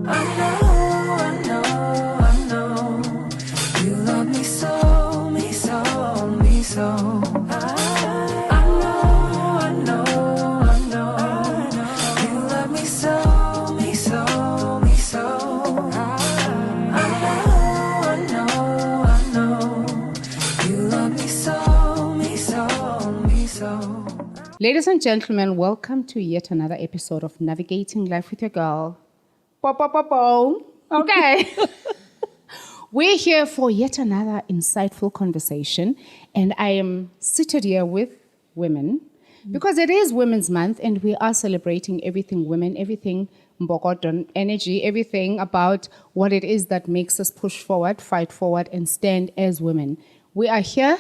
You love me so, me so, me so. I know. You love me so, me so, me so. I know. You love me so, me so, me so. Ladies and gentlemen, welcome to yet another episode of Navigating Life with Your Girl. Okay. We're here for yet another insightful conversation, and I am seated here with women because it is Women's Month, and we are celebrating everything women, everything Mbokoton energy, everything about what it is that makes us push forward, fight forward, and stand as women. We are here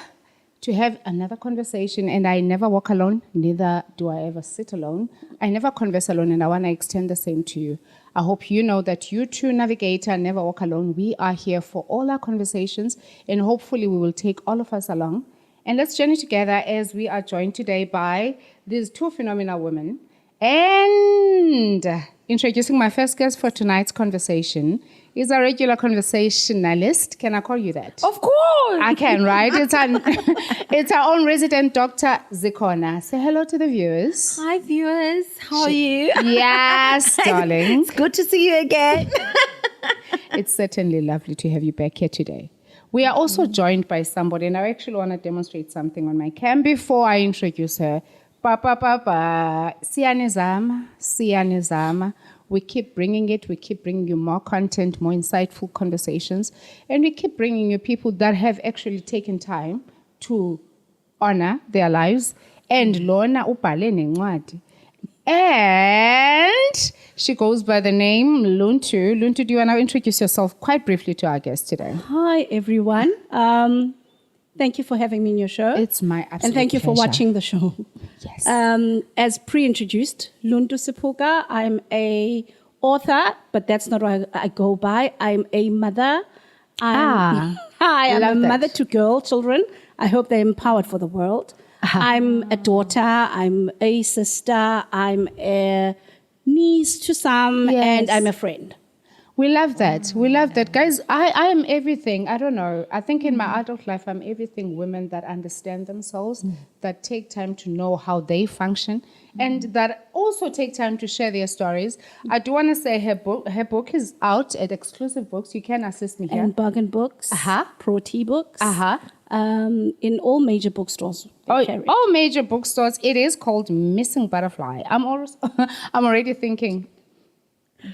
to have another conversation, and I never walk alone, neither do I ever sit alone. I never converse alone, and I want to extend the same to you. I hope you know that you too, navigator, never walk alone. We are here for all our conversations, and hopefully we will take all of us along. And let's journey together as we are joined today by these two phenomenal women. And introducing my first guest for tonight's conversation is a regular conversationalist. Can I call you that? Of course. I can, right? It's our own resident Dr. Zikona. Say hello to the viewers. Hi, viewers. How are you? Yes, darling. It's good to see you again. It's certainly lovely to have you back here today. We are also joined by somebody, and I actually want to demonstrate something on my cam before I introduce her. Siyanizama. We keep bringing it. We keep bringing you more content, more insightful conversations. And we keep bringing you people that have actually taken time to honor their lives. And Lona ubhale nencwadi. And she goes by the name Luntu. Luntu, do you want to introduce yourself quite briefly to our guest today? Hi, everyone. Thank you for having me in your show. It's my absolute And thank you for pleasure. watching the show. Yes. As pre-introduced, Luntu Sipuka. I'm a author, but that's not what I go by. I'm a mother. I'm a love that. mother to girl children. I hope they're empowered for the world. I'm a daughter. I'm a sister. I'm a niece to some, Yes. and I'm a friend. We love that. We love that. Guys, I am everything. I don't know. I think in my adult life, I'm everything women that understand themselves, that take time to know how they function, and that also take time to share their stories. I do want to say her book is out at Exclusive Books. You can assist me here. And Bargain Books, Pro T Books, in all major bookstores. they carry it. All major bookstores. It is called Missing Butterfly. I'm already thinking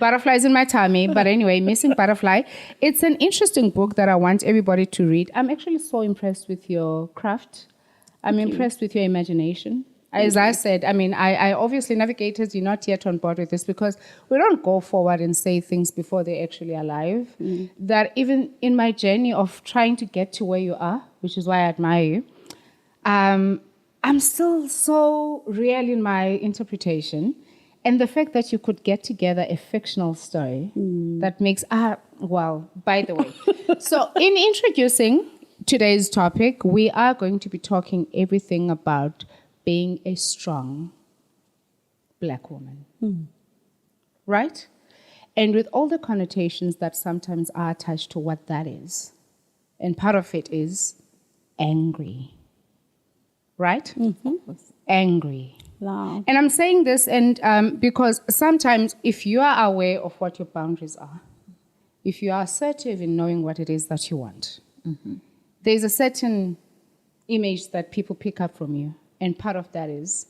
butterflies in my tummy, but anyway, Missing Butterfly. It's an interesting book that I want everybody to read. I'm actually so impressed with your craft. I'm impressed with your imagination. As I said, I obviously, navigators, you're not yet on board with this because we don't go forward and say things before they're actually alive. That even in my journey of trying to get to where you are, which is why I admire you, I'm still so real in my interpretation. And the fact that you could get together a fictional story that makes, by the way. So in introducing today's topic, we are going to be talking everything about being a strong Black woman. Right? And with all the connotations that sometimes are attached to what that is. And part of it is angry. Right? Angry. Wow. And I'm saying this because sometimes if you are aware of what your boundaries are, if you are assertive in knowing what it is that you want, there's a certain image that people pick up from you. And part of that is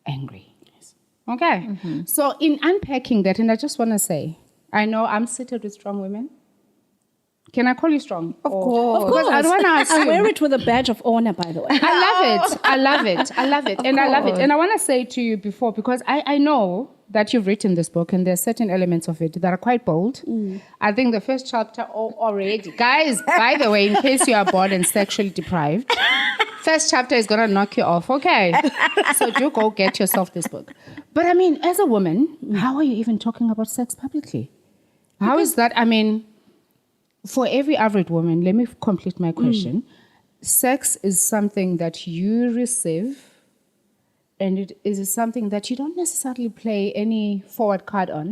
angry. Yes. Okay. So in unpacking that, and I just want to say, I know I'm seated with strong women. Can I call you strong? Of course. Because I don't want to assume. I wear it with a badge of honor, by the way. I love it. I love it. I love it. And I love it. And I want to say to you before, because I know that you've written this book and there's certain elements of it that are quite bold. I think the first chapter already, guys, by the way, in case you are bored and sexually deprived, first chapter is going to knock you off, okay? So do go get yourself this book. But I mean, as a woman, how are you even talking about sex publicly? How is that? I mean, for every average woman, let me complete my question. Sex is something that you receive and it is something that you don't necessarily play any forward card on.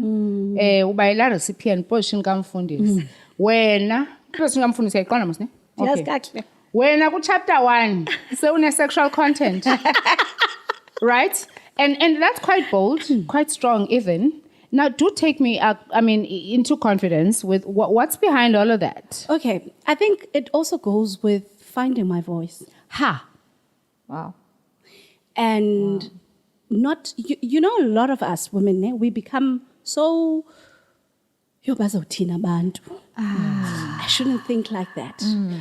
Ubayela recipe and portion kamfundisi. Wena, portion kamfundisi ayiqonda mos ne? Yes, kahle. Wena ku chapter 1, sewune sexual content. Right? And that's quite bold, quite strong even. Now, do take me up, into confidence with what's behind all of that. Okay, I think it also goes with finding my voice. Ha. Wow. And not, you know, a lot of us women, we become so, I shouldn't think like that.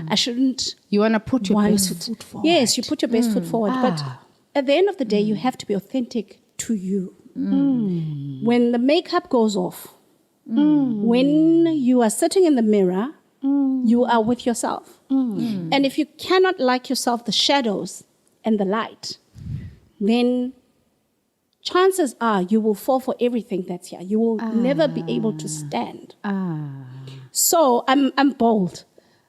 I shouldn't. You want to put your want best to- foot forward. Yes, you put your best foot forward. But at the end of the day, you have to be authentic to you. When the makeup goes off, when you are sitting in the mirror, you are with yourself. And if you cannot like yourself, the shadows and the light, then chances are you will fall for everything that's here. You will never be able to stand. So I'm bold.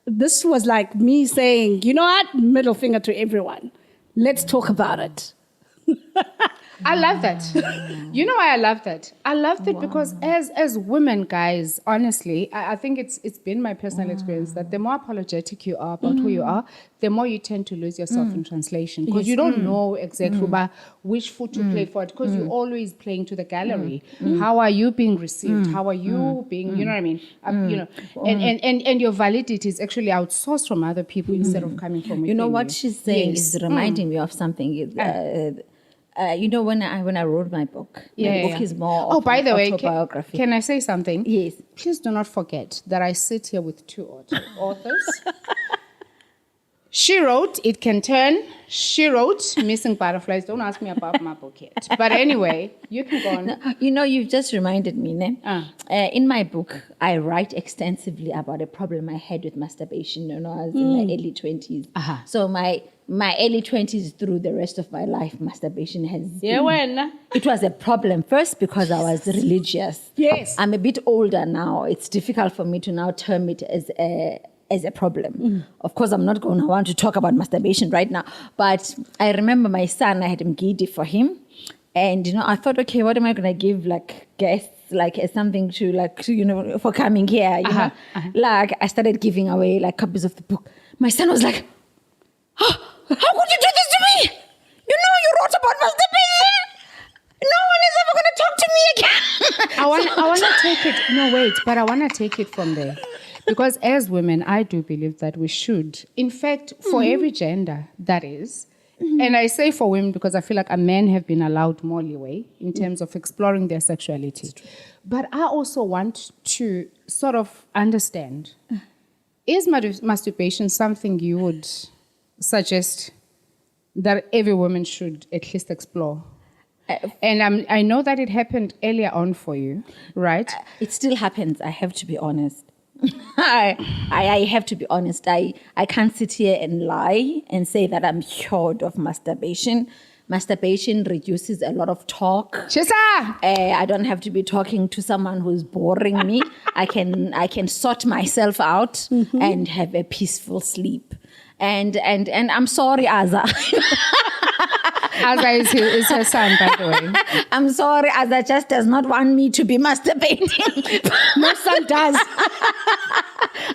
This was like me saying, you know what? Middle finger to everyone. Let's talk about it. I love that. You know why I love that? I love that because as women, guys, honestly, I think it's been my personal experience that the more apologetic you are about who you are, the more you tend to lose yourself in translation because you don't know exactly about which foot to play for because you're always playing to the gallery. How are you being received? How are you being, you know what I mean? You know, and your validity is actually outsourced from other people instead of coming from within You know what she's saying Yes. is reminding me of something. You know, when I wrote my book, my book is more Oh, of by an the way, autobiography. can I say something? Yes. Please do not forget that I sit here with two authors. She wrote It Can Turn. She wrote Missing Butterflies. Don't ask me about my book yet. But anyway, you can go on. You know, you've just reminded me, ne? In my book, I write extensively about a problem I had with masturbation when I was in my early 20s. So my early 20s through the rest of my life, masturbation has been, it was a problem first because I was religious. Yes. I'm a bit older now. It's difficult for me to now term it as a problem. Of course, I'm not going to want to talk about masturbation right now, but I remember my son, I had mgidi for him. And, you know, I thought, okay, what am I going to give, like, guests, like, as something to, like, you know, for coming here, you know? Like, I started giving away, like, copies of the book. My son was like, oh, how could you do this to me? You know, you wrote about masturbation. No one is ever going to talk to me again. I want to take it. No, wait, but I want to take it from there. Because as women, I do believe that we should. In fact, for every gender, that is. And I say for women because I feel like men have been allowed more leeway in terms of exploring their sexuality. But I also want to sort of understand, is masturbation something you would suggest that every woman should at least explore? And I know that it happened earlier on for you, right? It still happens, I have to be honest. I have to be honest. I can't sit here and lie and say that I'm cured of masturbation. Masturbation reduces a lot of talk. Chisa! I don't have to be talking to someone who's boring me. I can sort myself out and have a peaceful sleep. And I'm sorry, Aza. Aza is her son, by the way. I'm sorry, Aza just does not want me to be masturbating. My son does.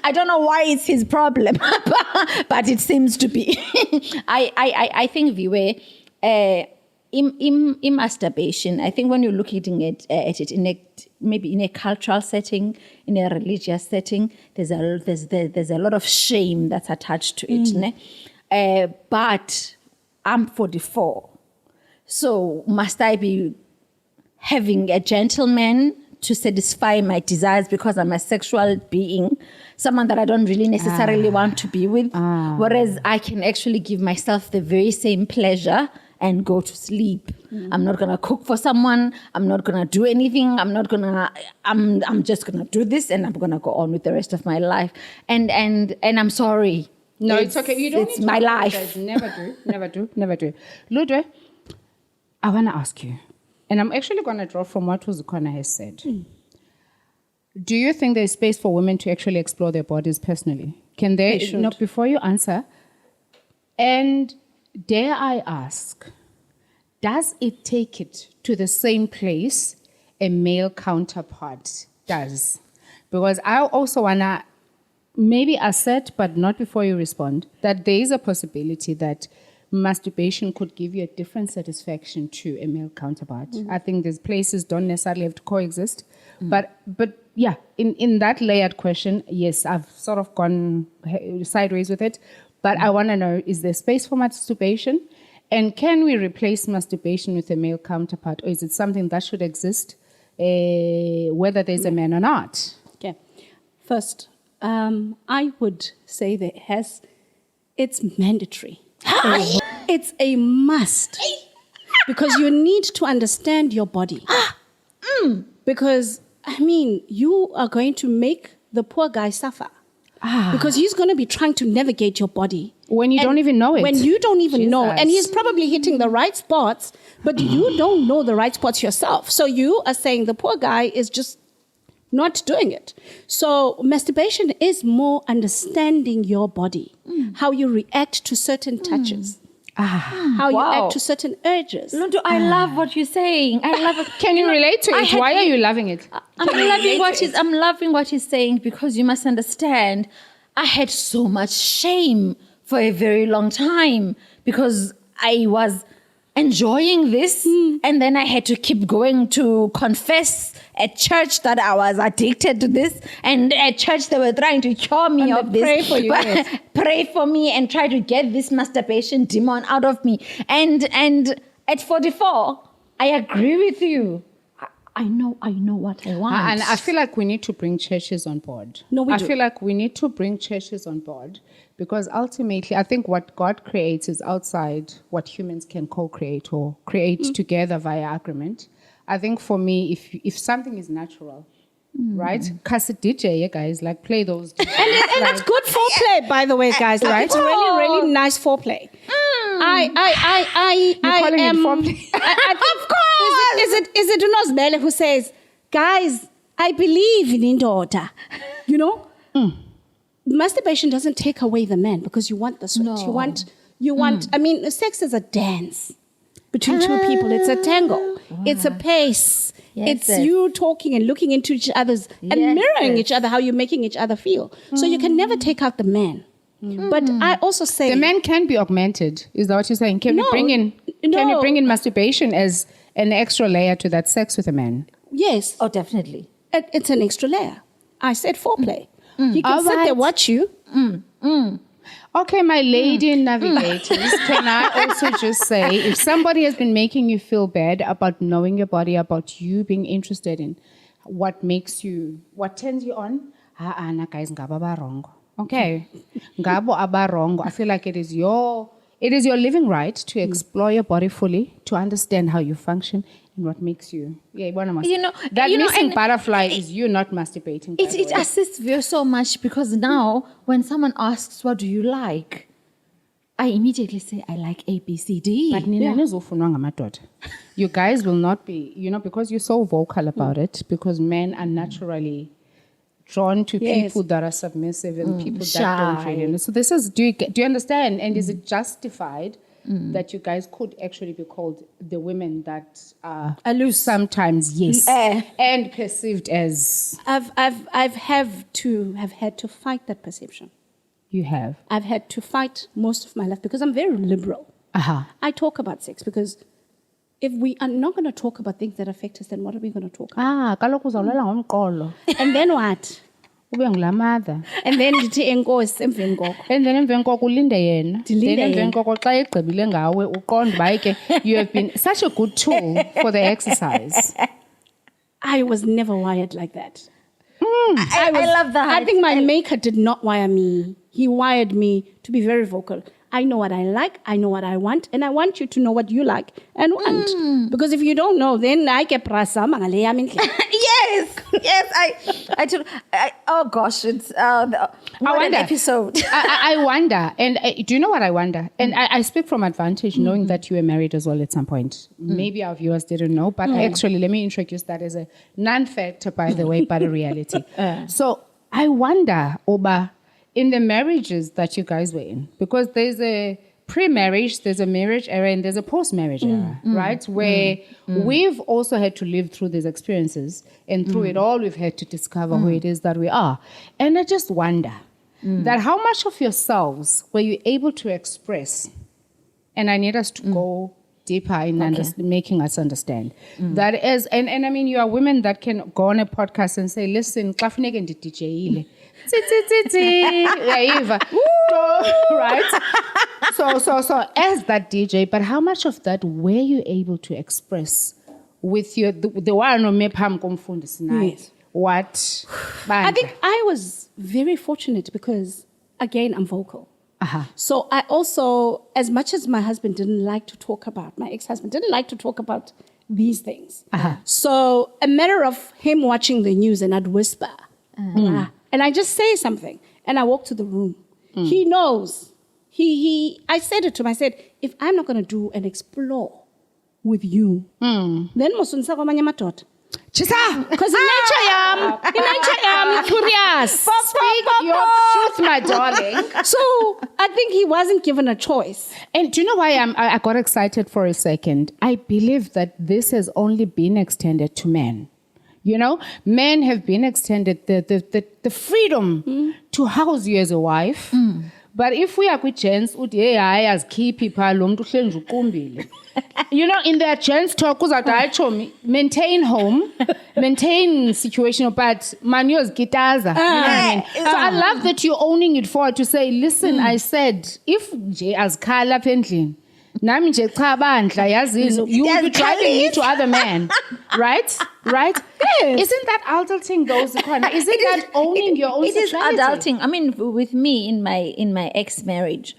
I don't know why it's his problem, but it seems to be. I think Viwe, in masturbation, I think when you're looking at it maybe in a cultural setting, in a religious setting, there's a lot of shame that's attached to it. Ne? But I'm 44, so must I be having a gentleman to satisfy my desires because I'm a sexual being, someone that I don't really necessarily want to be with, whereas I can actually give myself the very same pleasure and go to sleep. I'm not gonna cook for someone. I'm not gonna do anything. I'm just gonna do this and I'm gonna go on with the rest of my life. And I'm sorry. No, it's okay. You don't It's need to my apologize. life. Never do. Ludwe, I want to ask you, and I'm actually going to draw from what Uzukona has said. Do you think there's space for women to actually explore their bodies personally? Can they? should. No, before you answer, and dare I ask, does it take it to the same place a male counterpart does? Because I also want to maybe assert, but not before you respond, that there is a possibility that masturbation could give you a different satisfaction to a male counterpart. I think these places don't necessarily have to coexist. But yeah, in that layered question, yes, I've sort of gone sideways with it. But I want to know, is there space for masturbation? And can we replace masturbation with a male counterpart? Or is it something that should exist, whether there's a man or not? Okay. First, I would say that it's mandatory. It's a must. Because you need to understand your body. Because, I mean, you are going to make the poor guy suffer. Because he's going to be trying to navigate your body. When you don't even know it. When you don't even know. Jesus. And he's probably hitting the right spots, but you don't know the right spots yourself. So you are saying the poor guy is just not doing it. So masturbation is more understanding your body, how you react to certain touches, how you act to certain urges. Luntu, I love what you're saying. I love it. Can you relate to it? Why are you loving it? I'm loving what he's saying, because you must understand, I had so much shame for a very long time because I was enjoying this, and then I had to keep going to confess at church that I was addicted to this, and at church they were trying to cure me of this. Pray for you. Pray for me and try to get this masturbation demon out of me. And at 44, I agree with you. I know what I want. And I feel like we need to bring churches on board. No, we I do. feel like we need to bring churches on board because ultimately I think what God creates is outside what humans can co-create or create together via agreement. I think for me, if something is natural, right? Cause a DJ, yeah, guys, like play those DJs. And it's good foreplay, by the way, guys. Like, it's really, really nice foreplay. I calling it am. foreplay? Of course. Is it Unozbele who says, guys, I believe in indoda? You know, masturbation doesn't take away the man because you want the sweat. No. You want. I mean, sex is a dance between two people. It's a tango. It's a pace. Yes, It's you talking and looking into each other's and mirroring each other, how you're making each other feel. So you can never take out the man. But I also say The man can be augmented. Is that what you're saying? Can No, we bring in? Can no. we bring in masturbation as an extra layer to that sex with a man? yes, Oh, definitely. it's an extra layer. I said foreplay. He can sit there, Alright. watch you. Okay, my lady navigators, can I also just say, if somebody has been making you feel bad about knowing your body, about you being interested in what turns you on, guys, ngabo abarongo. Okay, ngabo abarongo. I feel like it is your living right to explore your body fully, to understand how you function and what makes you. Yeah, that missing butterfly is you not masturbating. It assists you so much because now when someone asks, what do you like? I immediately say, I like A, B, C, D. But you guys will not be, because you're so vocal about it, because men are naturally drawn to Yes. people that are submissive and people that Shy. don't really know. So this is, do you understand? And is it justified that you guys could actually be called the women that are Loose. sometimes, yes, and perceived as I've had to fight that perception. you have? I've had to fight most of my life because I'm very liberal. I talk about sex because if we are not going to talk about things that affect us, then what are we going to talk about? Kaloku uzawulela ngomqolo. And then what? Ube ngulamadha. And then ndithi enkosi emveni koko. And then emveni koko ulinde yena. Ndilinde Then emveni yena. koko xa egqibile ngawe uqonde uba ke you have been such a good tool for the exercise. I was never wired like that. I love that. I think my maker did not wire me. He wired me to be very vocal. I know what I like, I know what I want, and I want you to know what you like and want. Because if you don't know, then I get prasa mangale yami ndlela. Yes. Oh gosh, it's what an episode. I wonder, and do you know what I wonder? And I speak from advantage, knowing that you were married as well at some point. Maybe our viewers didn't know, but actually, let me introduce that as a non-factor, by the way, but a reality. So I wonder, Oba, in the marriages that you guys were in, because there's a pre-marriage, there's a marriage era, and there's a post-marriage era, right? Where we've also had to live through these experiences, and through it all, we've had to discover who it is that we are. And I just wonder that how much of yourselves were you able to express? And I need us to go deeper in making us understand that is, and I mean, you are women that can go on a podcast and say, listen, right? So as that DJ, but how much of that were you able to express with your the one who made Pam Komfundis tonight? Yes. What? I think I was very fortunate because, again, I'm vocal. So I also, as much as my husband didn't like to talk about, my ex-husband didn't like to talk about these things. So a matter of him watching the news and I'd whisper. And I just say something and I walk to the room. He knows. I said it to him. I said, if I'm not going to do and explore with you, then mosunisa kwamanye madoda. Because in nature I'm curious. Speak your truth, my darling. So I think he wasn't given a choice. And do you know why I got excited for a second? I believe that this has only been extended to men. You know, men have been extended the freedom to house you as a wife. But if we are with gents, as key people, you know, in their gents talk, maintain home, maintain situation, but manuals guitars. So I love that you're owning it forward to say, listen, I said, if as Kala Pentlin, you'll be driving me to other men, right? Right? Yes. Isn't that adulting though, Zikhwana? Isn't that owning your own It is sexuality? adulting. I mean, with me in my ex-marriage,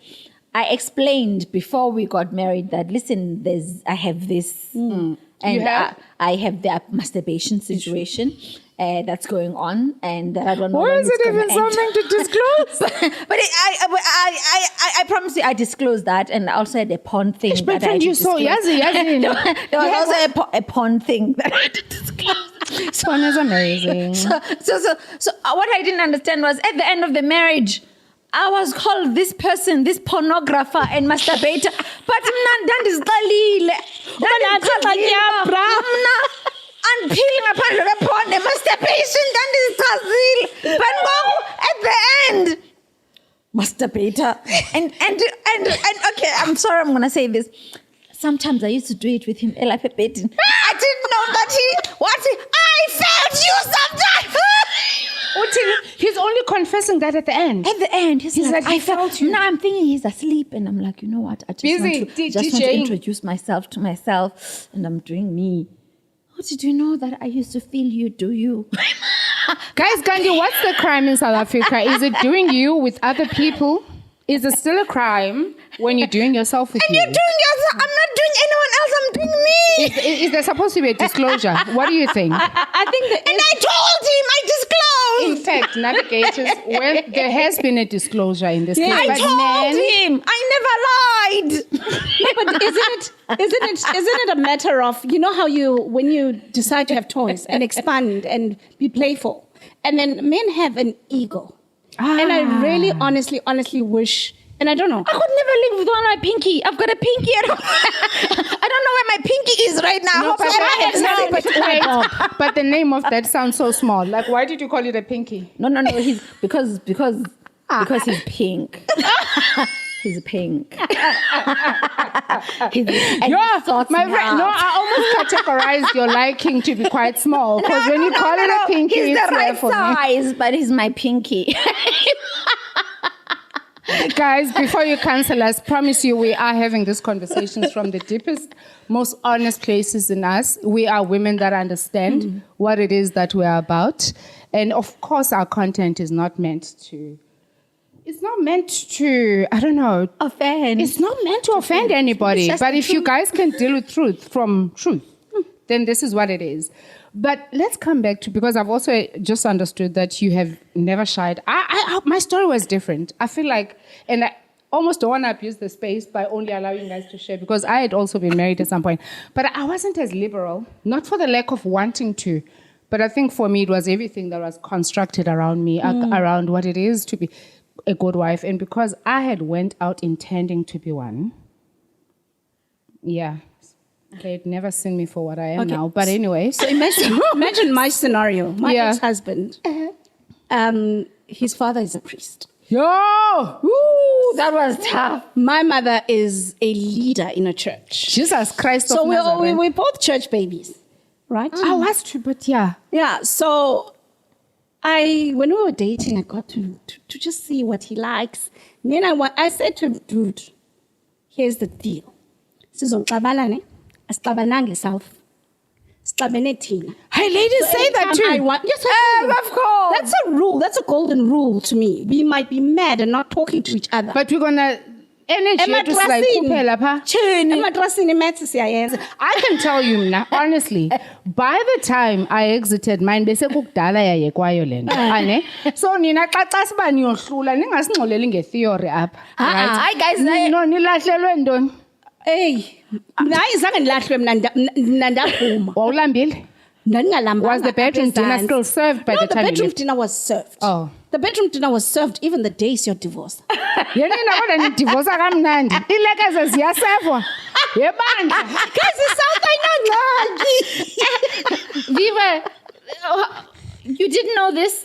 I explained before we got married that, listen, I have this, and I have that masturbation situation that's going on, and that I don't know. Why is it even something to disclose? But I promise you, I disclosed that, and I also had a porn thing that I had to disclose. There was also a porn thing that I had to disclose. Porn is amazing. So what I didn't understand was at the end of the marriage, I was called this person, this pornographer and masturbator. But unpeeling apart the porn, the masturbation, but at the end, masturbator. And okay, I'm sorry, I'm gonna say this. Sometimes I used to do it with him. I didn't know that I felt you sometimes. He's only confessing that at the end. At the end, he's like, I felt you. Now I'm thinking he's asleep, and I'm like, you know what? I just want to introduce myself to myself, and I'm doing me. Oh, did you know that I used to feel you? Do you? Guys, Gandhi, what's the crime in South Africa? Is it doing you with other people? Is it still a crime when you're doing yourself with me? And you're doing yourself. I'm not doing anyone else. I'm doing me. Is there supposed to be a disclosure? What do you think? I think that. And I told him I disclosed. In fact, navigators, there has been a disclosure in this case. I but told him. I never lied. No, but isn't it a matter of, you know how when you decide to have toys and expand and be playful, and then men have an ego. And I really honestly wish, and I don't know. I could never live with one my pinky. I've got a pinky at home. I don't know where my pinky is right now. But the name of that sounds so small. Like, why did you call it a pinky? No. He's because he's pink. He's pink. My friend, no, I almost categorized your liking to be quite small because when you call it a pinky, he's it's the right for size, but he's my pinky. Guys, before you cancel us, promise you we are having these conversations from the deepest, most honest places in us. We are women that understand what it is that we are about. And of course, our content is not meant to... It's not meant to, I don't know. Offend. It's not meant to offend anybody. But if you guys can deal with truth from truth, then this is what it is. But let's come back to, because I've also just understood that you have never shied. My story was different. I feel like, and I almost don't want to abuse the space by only allowing you guys to share, because I had also been married at some point. But I wasn't as liberal, not for the lack of wanting to, but I think for me it was everything that was constructed around me, around what it is to be. a good wife, and because I had went out intending to be one, yeah, they'd never seen me for what I am now. But anyway, So imagine my scenario. My Yeah. ex-husband, his father is a priest. yo, Ooh, that was tough. My mother is a leader in a church. Jesus Christ So of Nazareth. we're both church babies, right? I was too, but yeah. Yeah, so when we were dating, I got to just see what he likes. And then I said to him, dude, here's the deal. Sizoxabana ne? Asixabananga South. Sixabene thina. Hey, ladies, say that too. Yes, of course. That's a rule. That's a golden rule to me. We might be mad and not talking to each other. But we're gonna energy to like kuphela pha. Ematrasini maths siyayenza. I can tell you now, honestly, by the time I exited mine, bese kukudala yayekwayo lento. Ane? So nina xa siba niyohlula ningasingxoleli ngetheory apha. Hi, guys. No, nilahlelwe ntoni? Hey, nayi zange ndilahlwe mna ndaphuma. Wawulambile? Ndandingalambanga Was the bedroom dinner apha still served by No, the the time you bedroom left? dinner was served. Oh. The bedroom dinner was served even the days you're divorced. Yenina kodwa nidivorce kamnandi. Ilekeze ziyasevwa. Yebandla. Guys, it sounds like Viwe. You didn't know this?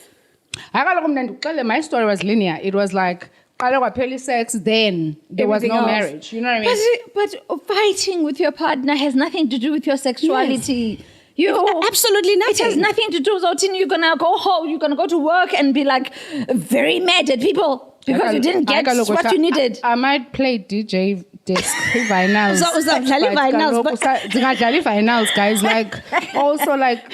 Akaloku mna ndikuxele, my story was linear. It was like qale kwaphela sex, then there was Everything no else. marriage. You know what I mean? But fighting with your partner has nothing to do with your sexuality. absolutely It has nothing. nothing to do with Otini. You're gonna go home. You're gonna go to work and be like very mad at people because you didn't get what you needed. I might play DJ disc vinyls. Uzawudlala But i-vinyls, kaloku zingadlala i-vinyls, guys. Like also like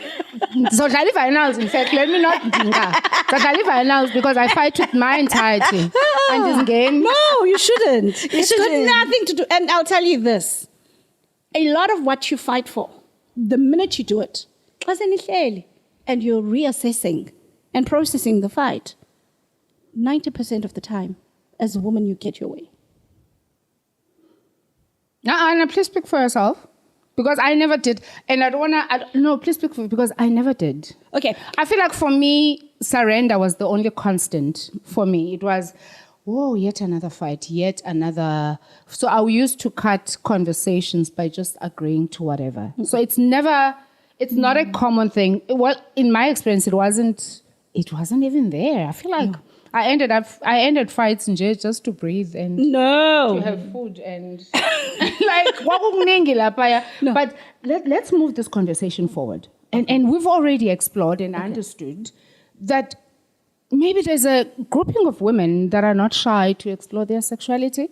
zodlala i-vinyls. In fact, let me not dinga. Zodlala i-vinyls because I fight with my entirety. And this game. No, you shouldn't. It's got shouldn't. nothing to do. And I'll tell you this. A lot of what you fight for, the minute you do it, and you're reassessing and processing the fight, 90% of the time, as a woman, you get your way. Anna, please speak for yourself. Because I never did. And I don't want to... No, please speak for me because I never did. Okay. I feel like for me, surrender was the only constant for me. It was, whoa, yet another fight, yet another... So I used to cut conversations by just agreeing to whatever. So it's never... It's not a common thing. Well, in my experience, it wasn't even there. I feel like I ended fights just to breathe and... No. to have food and like kwakukuningi laphaya. But let's move this conversation forward. And we've already explored and understood that maybe there's a grouping of women that are not shy to explore their sexuality,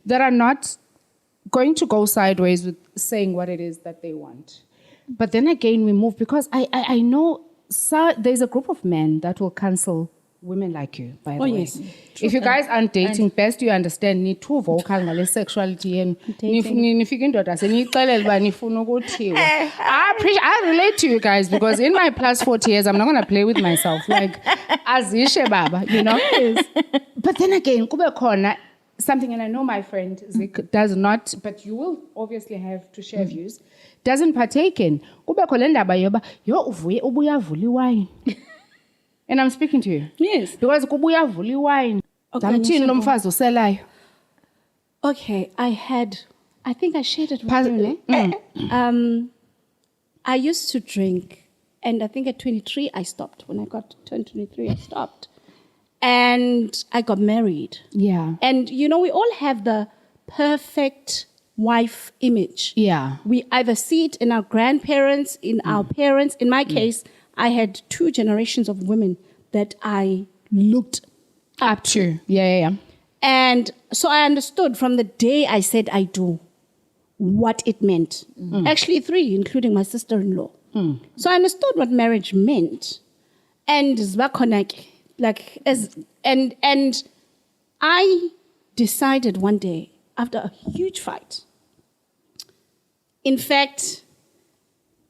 that are not going to go sideways with saying what it is that they want. But then again, we move because I know there's a group of men that will cancel women like you, by the way. Yes. If you guys aren't dating, best you understand, need too vocal ngale sexuality and nifika indoda seniyixelele uba nifuna ukuthiwa. I relate to you guys because in my plus 40 years, I'm not going to play with myself. Like, azishe baba, you know? But then again, kube khona something, and I know my friend Zik does not, but you will obviously have to share views, doesn't partake in. Kube khona ndaba yoba, yo uvuye ubuya vula iwine. And I'm speaking to you. Yes. Because kubuya vula iwine. Okay, Damthini lo mfazi uselayo. Okay, I think I shared it with Pas- you. Ne? I used to drink, and I think at 23 I stopped. When I turned 23, I stopped. And I got married. Yeah. And, we all have the perfect wife image. Yeah. We either see it in our grandparents, in our parents. In my case, I had 2 generations of women that I looked Up to. Yeah. And so I understood from the day I said I do what it meant. Actually 3, including my sister-in-law. So I understood what marriage meant. And and I decided one day, after a huge fight, in fact,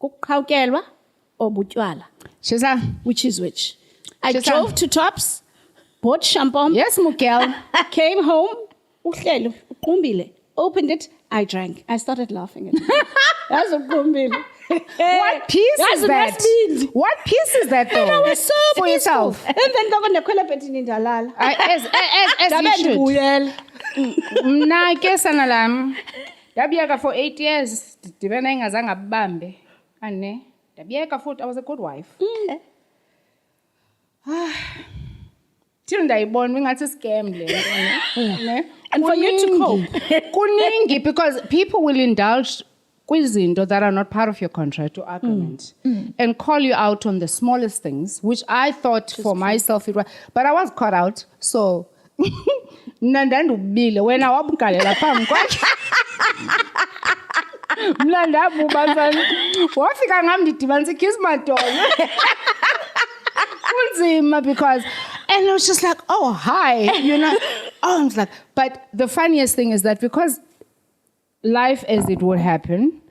kuqhawukelwa or butywala, Shisa. which is which. I Shisa. drove to Tops, bought shampoo, Yes, Mukel. came home, uhlelo, uqumbile, opened it, I drank. I started laughing at it. That's uqumbile. What piece is that? What piece is that though? And I was so for peaceful. yourself. And then ndakhwela ebhedini ndalala. As Ndabe you should. ndibuyela. Mna ke sana lam. Ndabiyeka for 8 years. Ndibena ingazange abambe. Ane. Ndabiyeka futhi I was a good wife. Till ndayibona ingathi scam le nto ne. And for you to cope. Kuningi because people will indulge kwizinto that are not part of your contract or agreement and call you out on the smallest things, which I thought for myself it was, but I was caught out. So mna ndandubile wena wabugalela phambi kwakhe. Mna ndabuba sana. Wafika ngam ndidibanisa kiss madolo. Kunzima because and I was just like, oh, hi, you know. Oh, I was like, but the funniest thing is that because life as it would happen,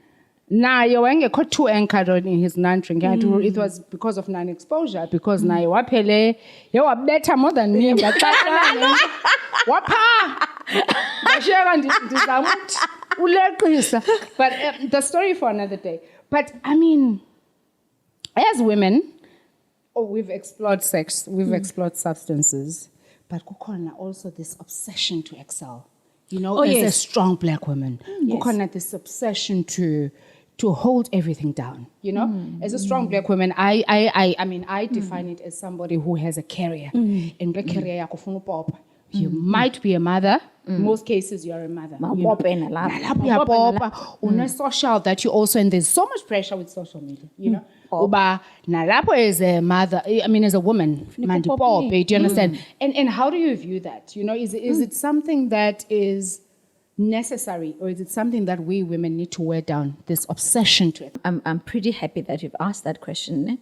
now you got too anchored on his non-drinking. It was because of non-exposure, because now you wapele, you are better more than me. But the story for another day. But I mean, as women, we've explored sex, we've explored substances, but kukhona also this obsession to excel. You know, as a strong black woman, kukhona this obsession to hold everything down. You know, as a strong black woman, I mean, I define it as somebody who has a career. In the career yakho ufuna upopa. You might be a mother. In most cases, you're a mother. Social that you also, and there's so much pressure with social media, you know. Uba nalapo as a mother, I mean, as a woman, do you understand? And how do you view that? You know, is it something that is necessary, or is it something that we women need to wear down, this obsession to it? I'm pretty happy that you've asked that question,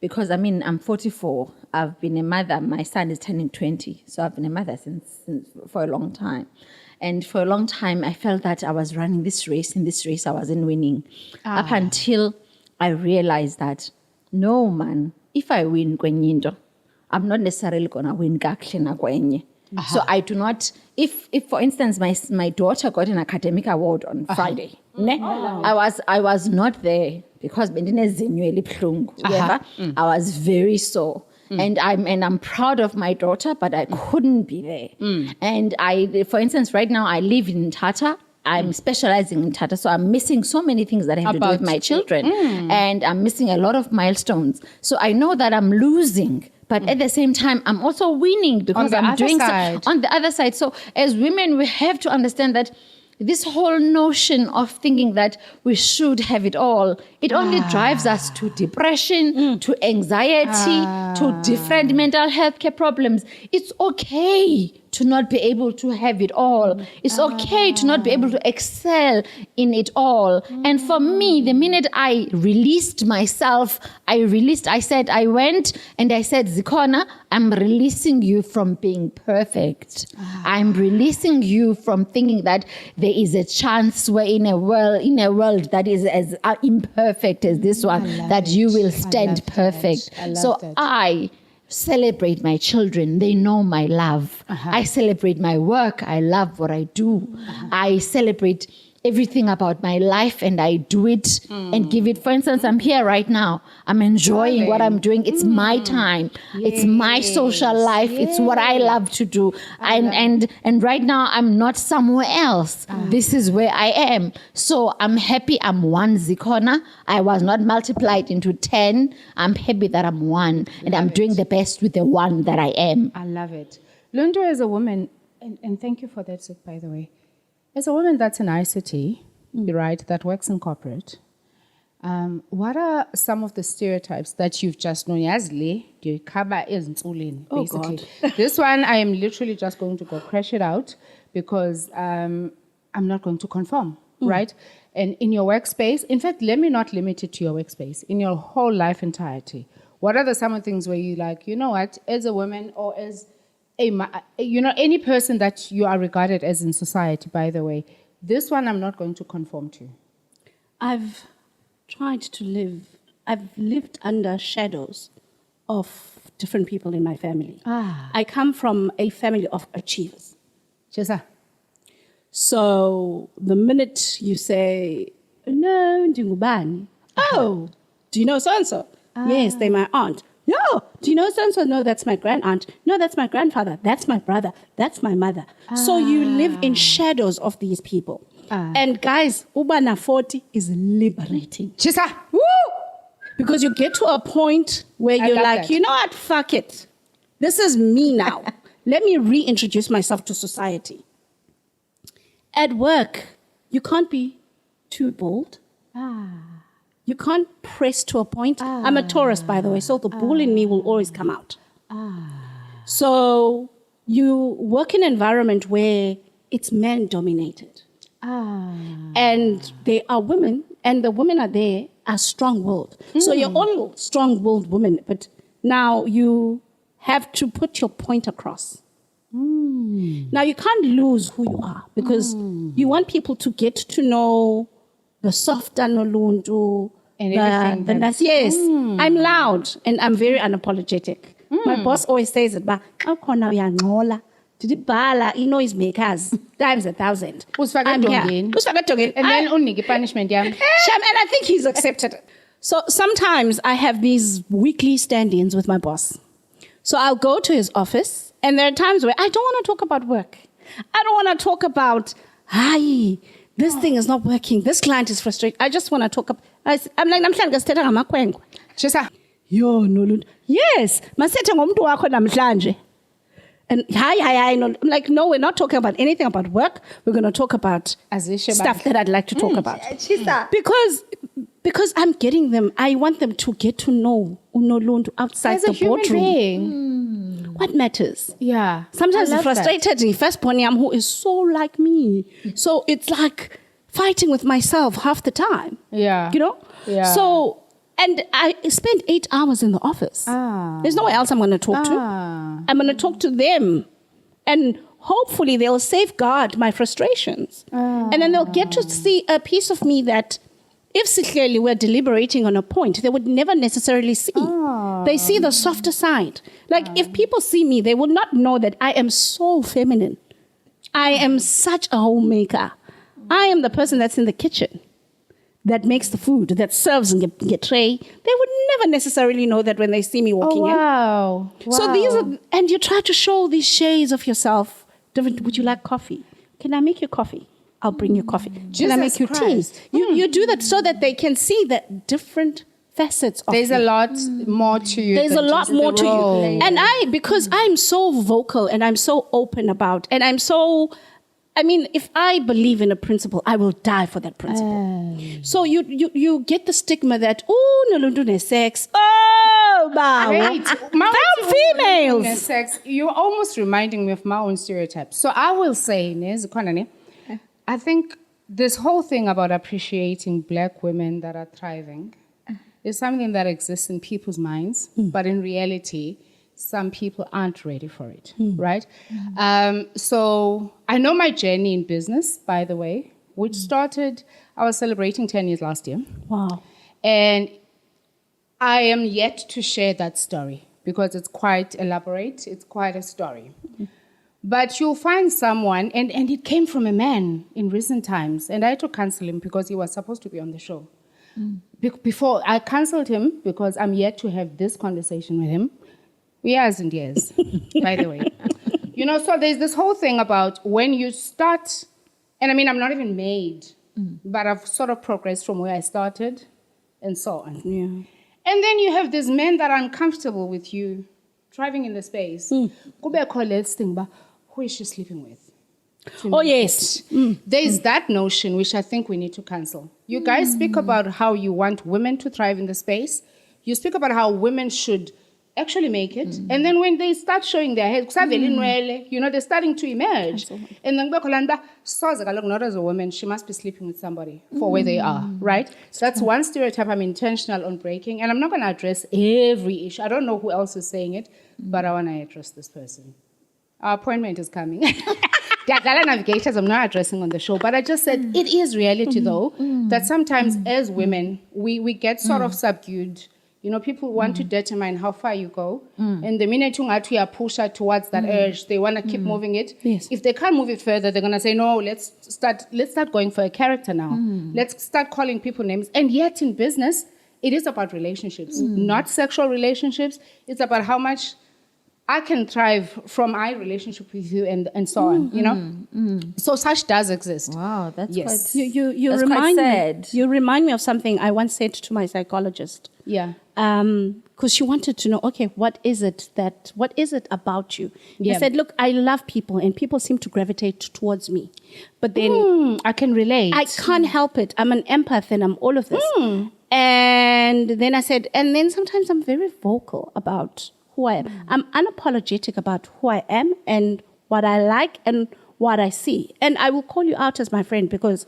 because I mean, I'm 44. I've been a mother. My son is turning 20, so I've been a mother since for a long time. And for a long time, I felt that I was running this race. In this race, I wasn't winning. Up until I realized that, no, man, if I win kwenye, I'm not necessarily going to win kakhle na kwenye. So I do not, if for instance, my daughter got an academic award on Friday, I was not there because I was very sore. And I'm proud of my daughter, but I couldn't be there. And for instance, right now I live in Tata. I'm specializing in Tata, so I'm missing so many things that I have to do with my children. And I'm missing a lot of milestones. So I know that I'm losing, but at the same time, I'm also winning because I'm doing on the other side. So as women, we have to understand that this whole notion of thinking that we should have it all, it only drives us to depression, to anxiety, to different mental health care problems. It's okay to not be able to have it all. It's okay to not be able to excel in it all. And for me, the minute I released myself, I went and I said, Zikona, I'm releasing you from being perfect. I'm releasing you from thinking that there is a chance where in a world that is as imperfect as this one, that you will stand perfect. So I celebrate my children. They know my love. I celebrate my work. I love what I do. I celebrate everything about my life, and I do it and give it. For instance, I'm here right now. I'm enjoying what I'm doing. It's my time. It's my social life. It's what I love to do. And right now I'm not somewhere else. This is where I am. So I'm happy I'm one Zikona. I was not multiplied into 10. I'm happy that I'm one, and I'm doing the best with the one that I am. I love it. Luntu, as a woman, and thank you for that, by the way. As a woman that's in ICT, right, that works in corporate, what are some of the stereotypes that you've just known? Basically, this one, I am literally just going to go crash it out because I'm not going to conform, right? And in your workspace, in fact, let me not limit it to your workspace. In your whole life entirety, what are some of the things where you like, you know what, as a woman or as any person that you are regarded as in society, by the way, this one I'm not going to conform to. I've lived under shadows of different people in my family. I come from a family of achievers. Chesa. So the minute you say, no, ndingubani, Oh, do you know so-and-so? Yes, they're my aunt. No, do you know so-and-so? No, that's my grand-aunt. No, that's my grandfather. That's my brother. That's my mother. So you live in shadows of these people. And guys, Ubana 40 is liberating. Chisa. Woo! Because you get to a point where I you're love like, that. you know what? Fuck it. This is me now. Let me reintroduce myself to society. At work, you can't be too bold. You can't press to a point. I'm a Taurus, by the way, so the bull in me will always come out. So you work in an environment where it's man-dominated. And there are women, and the women are strong-willed. So you're all strong-willed women, but now you have to put your point across. Now you can't lose who you are because you want people to get to know the soft and Luntu, And everything the that- nice. Yes, I'm loud and I'm very unapologetic. My boss always says it, but noise makers times 1,000. Usifake I'm here. edongeni. Usifake edongeni. And then unike punishment yami. Sham, and I think he's accepted it. So sometimes I have these weekly stand-ins with my boss. So I'll go to his office, and there are times where I don't want to talk about work. I don't want to talk about, hi, this thing is not working. This client is frustrated. I just want to talk about, I'm like, namhlanje sithetha ngamakhwenkwe. Chisa. Yo, no, Luntu. Yes, masithethe ngomuntu wakho namhlanje. And hi, no. I'm like, no, we're not talking about anything about work. We're going to talk about Azisho stuff bandla. that I'd like to talk about. Chisa. Because I'm getting them, I want them to get to know Unoluntu outside As the a human boardroom. being. What matters? Yeah. Sometimes I it's love that. frustrated. The first ponyam who is so like me. So it's like fighting with myself half the time. Yeah. You know? Yeah. So, and I spend 8 hours in the office. There's nowhere else I'm going to talk to. I'm going to talk to them. And hopefully they'll safeguard my frustrations. And then they'll get to see a piece of me that if secretly we're deliberating on a point, they would never necessarily see. They see the softer side. Like if people see me, they will not know that I am so feminine. I am such a homemaker. I am the person that's in the kitchen, that makes the food, that serves and get tray. They would never necessarily know that when they see me walking in. Wow. So these are, and you try to show these shades of yourself. Different. Would you like coffee? Can I make you coffee? I'll bring you coffee. Can I Jesus make you Christ. tea? You do that so that they can see the different facets of There's you. a lot more to you. There's a than lot just more the to role. you. And because I'm so vocal and I'm so open about, and I'm so, I mean, if I believe in a principle, I will die for that principle. So you get the stigma that, oh, no, don't do sex. Oh, Wait, Damn females. Sex, you're almost reminding me of my own stereotypes. So I will say, I think this whole thing about appreciating black women that are thriving is something that exists in people's minds, but in reality, some people aren't ready for it, right? So I know my journey in business, by the way, which started, I was celebrating 10 years last year. Wow. And I am yet to share that story because it's quite elaborate. It's quite a story. But you'll find someone, and it came from a man in recent times, and I had to cancel him because he was supposed to be on the show. Before, I canceled him because I'm yet to have this conversation with him. Years and years, by the way. You know, so there's this whole thing about when you start, and I mean, I'm not even made, but I've sort of progressed from where I started and so on. Yeah. And then you have these men that are uncomfortable with you driving in the space. Kubekho this thing, but who is she sleeping with? Oh, yes. There is that notion which I think we need to cancel. You guys speak about how you want women to thrive in the space. You speak about how women should actually make it. And then when they start showing their heads, you know, they're starting to emerge. And then not as a woman, she must be sleeping with somebody for where they are, right? So that's one stereotype I'm intentional on breaking. And I'm not going to address every issue. I don't know who else is saying it, but I want to address this person. Our appointment is coming. There are navigators I'm not addressing on the show, but I just said it is reality, though, that sometimes as women, we get sort of subdued. You know, people want to determine how far you go. And the minute you are pushed towards that urge, they want to keep moving it. Yes. If they can't move it further, they're going to say, no, let's start going for a character now. Let's start calling people names. And yet in business, it is about relationships, not sexual relationships. It's about how much I can thrive from my relationship with you and so on, you know? So such does exist. Wow, that's Yes. quite... You That's remind quite me. sad. You remind me of something I once said to my psychologist. Yeah. Because she wanted to know, okay, what is it about you? Yeah. I said, look, I love people and people seem to gravitate towards me. But then I can relate. I can't help it. I'm an empath and I'm all of this. And then I said, and then sometimes I'm very vocal about who I am. I'm unapologetic about who I am and what I like and what I see. And I will call you out as my friend because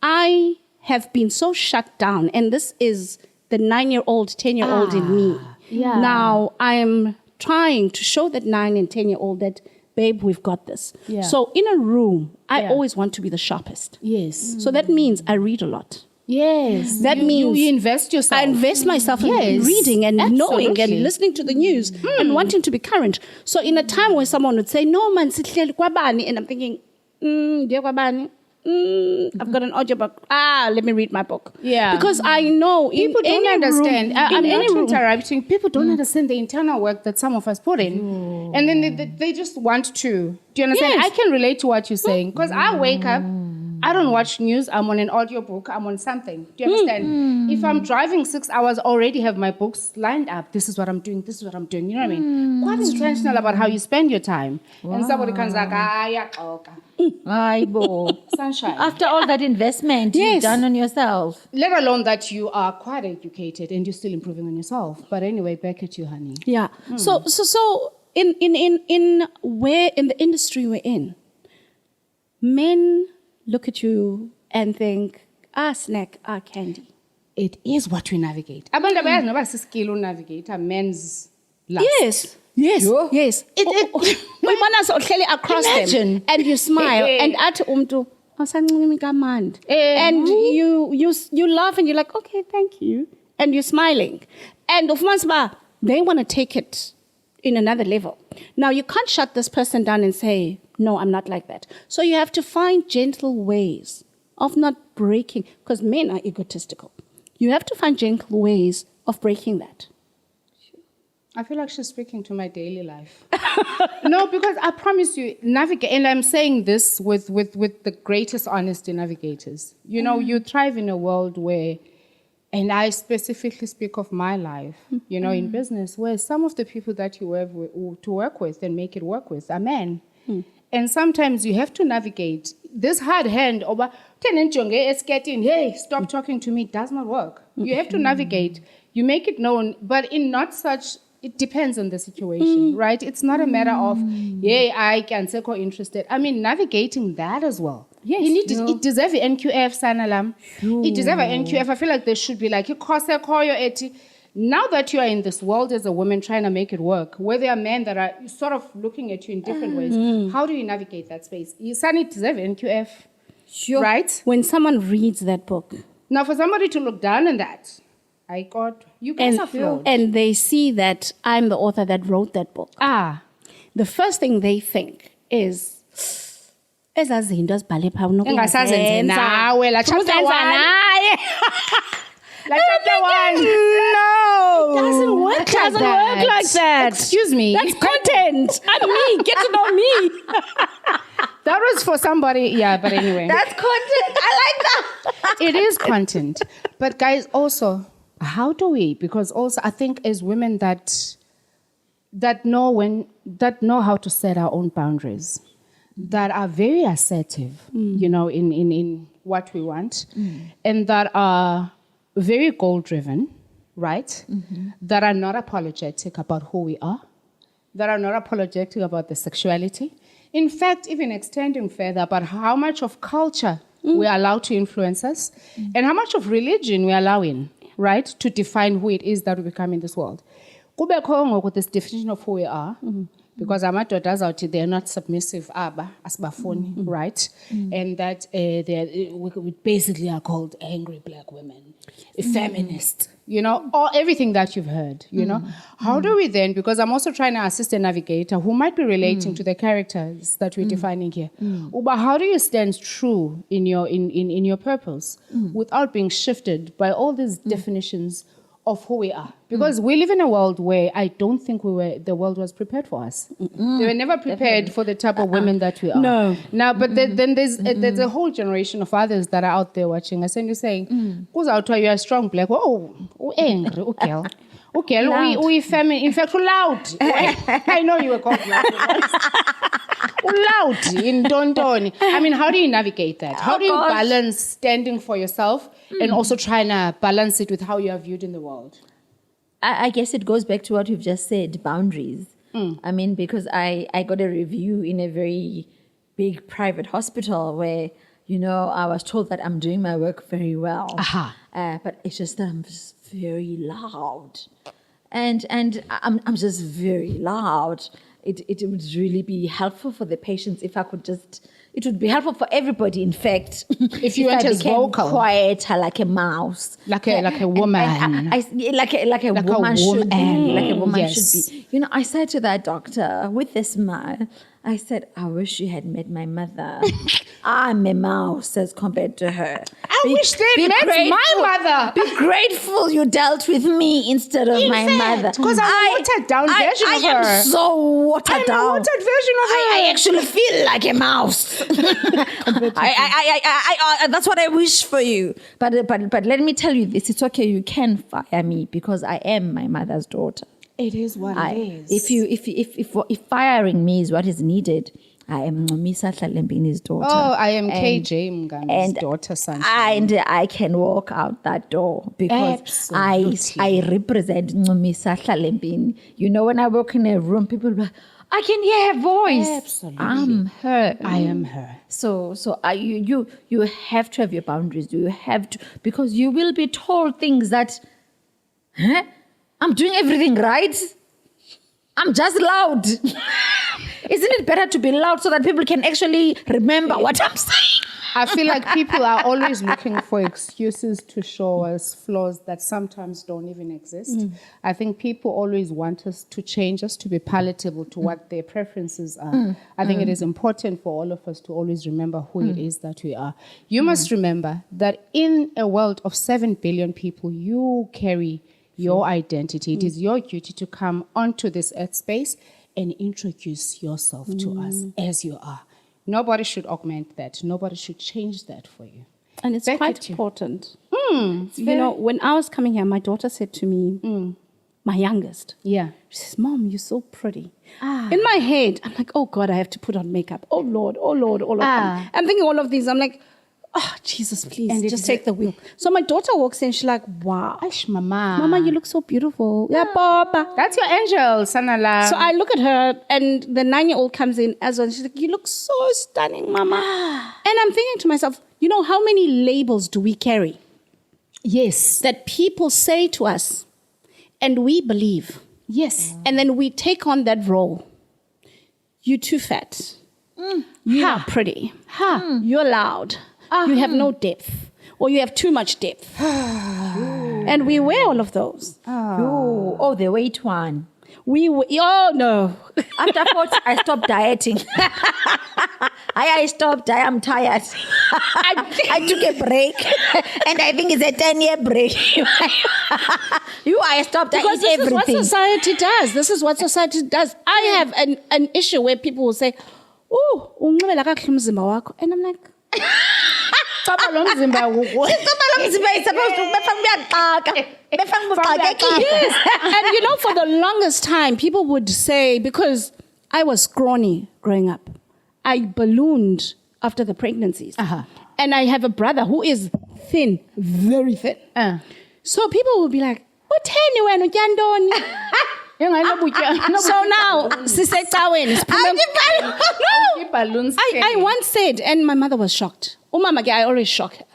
I have been so shut down. And this is the 9-year-old, 10-year-old in me. Yeah. Now I'm trying to show that 9 and 10-year-old that, babe, we've got this. Yeah. So in a room, I Yeah. always want to be the sharpest. Yes. So that means I read a lot. Yes. That means you invest yourself. I invest myself in Yes, reading and knowing absolutely. and listening to the news and wanting to be current. So in a time where someone would say, no man, sihleli kwabani, and I'm thinking, dear kwabani, I've got an audiobook. Let me read my book. Yeah. Because I know People don't understand. I'm not room, interrupting. People don't understand the internal work that some of us put in. And then they just want to. Do you understand? Yes. I can relate to what you're saying. Because I wake up, I don't watch news. I'm on an audiobook. I'm on something. Do you understand? If I'm driving 6 hours, I already have my books lined up. This is what I'm doing. This is what I'm doing. You know what I mean? Quite intentional about how you spend your time. And somebody comes like, Aibo. sunshine. After all that investment you've Yes. done on yourself. Let alone that you are quite educated and you're still improving on yourself. But anyway, back at you, honey. Yeah. So in the industry we're in, men look at you and think, snack, candy. It is what we navigate. Abantu abayazi noba siskill unavigate men's lust. Yes. Sure. Yes. Uyibona sowuhleli across Imagine. them and you smile and athi umntu awusancimi kamandi. And you laugh and you're like, okay, thank you. And you're smiling. And of course, they want to take it in another level. Now you can't shut this person down and say, no, I'm not like that. So you have to find gentle ways of not breaking, because men are egotistical. You have to find gentle ways of breaking that. I feel like she's speaking to my daily life. No, because I promise you, navigate, and I'm saying this with the greatest honesty, navigators. You know, you thrive in a world where, and I specifically speak of my life, you know, in business, where some of the people that you have to work with and make it work with are men. And sometimes you have to navigate this hard hand over, hey, stop talking to me, does not work. You have to navigate, you make it known, but in not such, it depends on the situation, right? It's not a matter of, I can say interested. I mean, navigating that as well. Yes. You need it deserves an NQF, Sanalam. It deserves an NQF. I feel like there should be like, now that you are in this world as a woman trying to make it work, where there are men that are sort of looking at you in different ways, how do you navigate that space? You certainly deserve NQF, right? When someone reads that book Now, for somebody to look down on that, you guys are flawed. and they see that I'm the author that wrote that book, the first thing they think is, ezazinto azibhale phaa Engasazenze nawe, la chapter Uzenza one. naye. Like chapter one. No. It doesn't work It doesn't work like that. Excuse me. That's content. I'm me. Get to know me. That was for somebody. Yeah, but anyway. That's content. I like that. It is content. But guys, also, how do we? Because also, I think as women that know how to set our own boundaries, that are very assertive, you know, in what we want, and that are very goal-driven, right? That are not apologetic about who we are, that are not apologetic about the sexuality. In fact, even extending further about how much of culture we allow to influence us and how much of religion we allow in, right, to define who it is that we become in this world. Kubekho ngoku this definition of who we are, because amadoda azawuthi they're not submissive, asibafuni, right? And that we basically are called angry black women, feminist, you know, or everything that you've heard, you know. How do we then, because I'm also trying to assist a navigator who might be relating to the characters that we're defining here. But how do you stand true in your purpose without being shifted by all these definitions of who we are. Because we live in a world where I don't think the world was prepared for us. They were never prepared for the type of women that we are. No. Now, but then there's a whole generation of others that are out there watching us and you're saying, who's out there? You're a strong black. Oh, angry, girl. Okay, we feminine. In fact, loud. I know you were called loud. Loud in Dontoni. I mean, how do you navigate that? How do you balance standing for yourself and also trying to balance it with how you are viewed in the world? I guess it goes back to what you've just said, boundaries. I mean, because I got a review in a very big private hospital where, I was told that I'm doing my work very well. But it's just that I'm just very loud. And I'm just very loud. It would really be helpful for the patients if I could it would be helpful for everybody, in fact. If you weren't as vocal. Quieter like a mouse. Like a woman. Like a woman should be. Like a woman should be. I said to that doctor with a smile, I said, I wish you had met my mother. I'm a mouse as compared to her. I wish they met my mother. Be grateful you dealt with me instead of my mother. Because I'm a watered down version of her. I am so watered down. I'm a watered version of her. I actually feel like a mouse. That's what I wish for you. But let me tell you this. It's okay. You can fire me because I am my mother's daughter. It is what it is. If firing me is what is needed, I am Misa Hlembini's daughter. Oh, I am KJ Mgambi's daughter, sunshine. And I can walk out that door because I represent Misa Hlembini. When I walk in a room, people are like, I can hear her voice. Absolutely. I'm her. I am her. So you have to have your boundaries. You have to, because you will be told things that, I'm doing everything right. I'm just loud. Isn't it better to be loud so that people can actually remember what I'm saying? I feel like people are always looking for excuses to show us flaws that sometimes don't even exist. I think people always want us to change us to be palatable to what their preferences are. I think it is important for all of us to always remember who it is that we are. You must remember that in a world of 7 billion people, you carry your identity. It is your duty to come onto this earth space and introduce yourself to us as you are. Nobody should augment that. Nobody should change that for you. And it's quite important. When I was coming here, my daughter said to me, my youngest, she says, Mom, you're so pretty. In my head, I'm like, oh God, I have to put on makeup. Oh Lord, oh Lord, oh Lord. I'm thinking all of these. I'm like, oh, Jesus, please, and just take the wheel. So my daughter walks in, she's like, wow. Aish, Mama. Mama, you look so beautiful. Yeah, Papa. That's your angel, Sanala. So I look at her, and the 9-year-old comes in as well, and she's like, you look so stunning, Mama. And I'm thinking to myself, how many labels do we carry? Yes. That people say to us, and we believe. Yes. And then we take on that role. You're too fat. You're not pretty. You're loud. You have no depth, or you have too much depth. And we wear all of those. Oh, the weight one. Oh, no. After 40, I stopped dieting. I stopped. I'm tired. I took a break, and I think it's a 10-year break. I stopped. Because I eat this everything. is what society does. This is what society does. I have an issue where people will say, oh, and I'm like, Yes. And for the longest time, people would say, because I was scrawny growing up, I ballooned after the pregnancies. And I have a brother who is thin, very thin. So people would be like, what wena utyandoni? So now, I once said, and my mother was shocked. Umama, I always shock her.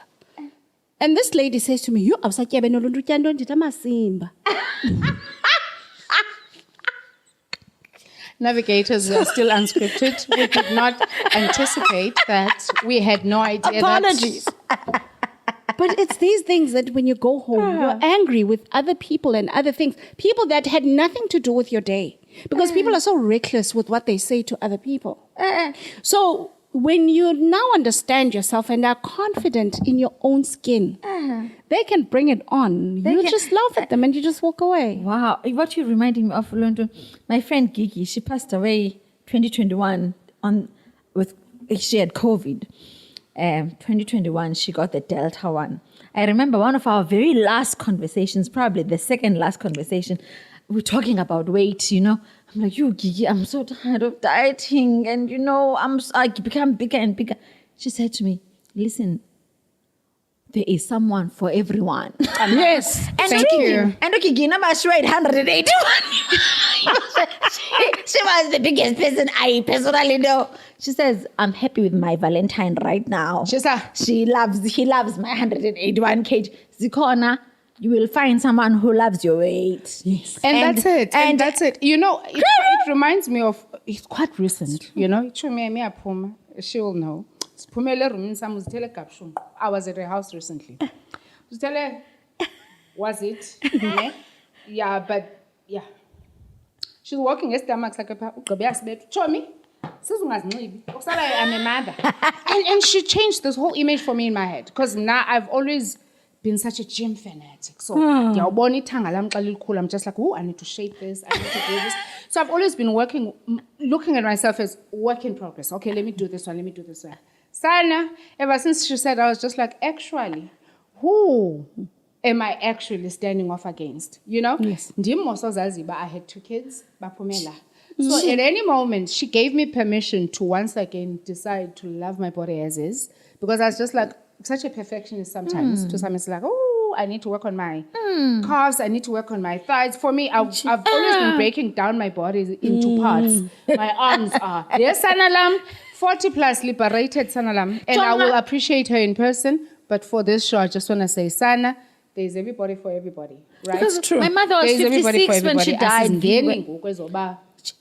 And this lady says to me, I was like, Navigators are still unscripted. We did not anticipate that. We had no idea. Apologies. But it's these things that when you go home, you're angry with other people and other things. People that had nothing to do with your day. Because people are so reckless with what they say to other people. So when you now understand yourself and are confident in your own skin, they can bring it on. You just laugh at them and you just walk away. Wow, what you're reminding me of, Luntu, my friend Gigi, she passed away 2021 she had COVID. 2021, she got the Delta one. I remember one of our very last conversations, probably the second last conversation, we're talking about weight, I'm like, Gigi, I'm so tired of dieting and, I become bigger and bigger. She said to me, listen, there is someone for everyone. Yes, And thank you. And Gigi, she weighed 181. she was the biggest person I personally know. She says, I'm happy with my Valentine right now. He loves my 181 kg. Zikona, you will find someone who loves your weight. Yes. And that's it. And that's it. It reminds me of, it's quite recent, she will know. I was at her house recently. Was it? Yeah, but yeah. She's walking her stomach's like Chomi. I'm a mother. And she changed this whole image for me in my head. Because now I've always been such a gym fanatic. So I'm just like, I need to shape this, I need to do this. So I've always been looking at myself as work in progress. Okay, let me do this one, let me do this one. Sana, ever since she said, I was just like, actually, who am I actually standing off against? Yes. I had 2 kids. So at any moment, she gave me permission to once again decide to love my body as is. Because I was just like, such a perfectionist sometimes. To some, it's like, I need to work on my calves. I need to work on my thighs. For me, I've always been breaking down my body into parts. My arms are, yes, Sanalam, 40 plus liberated Sanalam. And I will appreciate her in person. But for this show, I just want to say, Sana, there's everybody for everybody. Right? That's true. My mother was 56 when she died.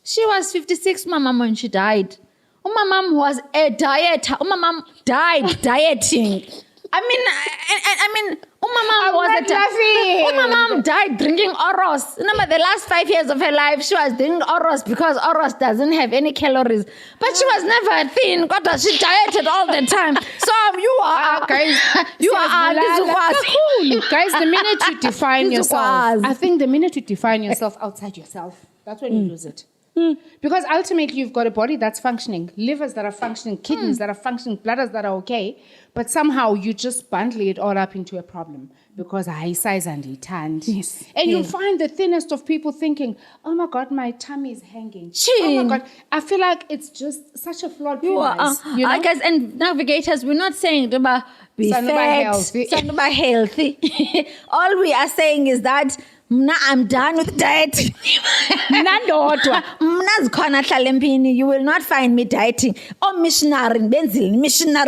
She was 56, my mom, when she died. My mom was a dieter. My mom died dieting. My mom died drinking Oros. Remember, the last 5 years of her life, she was drinking Oros because Oros doesn't have any calories. But she was never thin. God, she dieted all the time. So you are, guys. You are cool. Guys, the minute you define yourself, I think the minute you define yourself outside yourself, that's when you lose it. Because ultimately you've got a body that's functioning, livers that are functioning, kidneys that are functioning, bladders that are okay, but somehow you just bundle it all up into a problem because high size and tanned. Yes. And you'll find the thinnest of people thinking, oh my God, my tummy is hanging. Oh my God. I feel like it's just such a flawed premise. Guys, and navigators, we're not saying about be fat, healthy. All we are saying is that I'm done with dieting. You will not find me dieting. Oh, missionary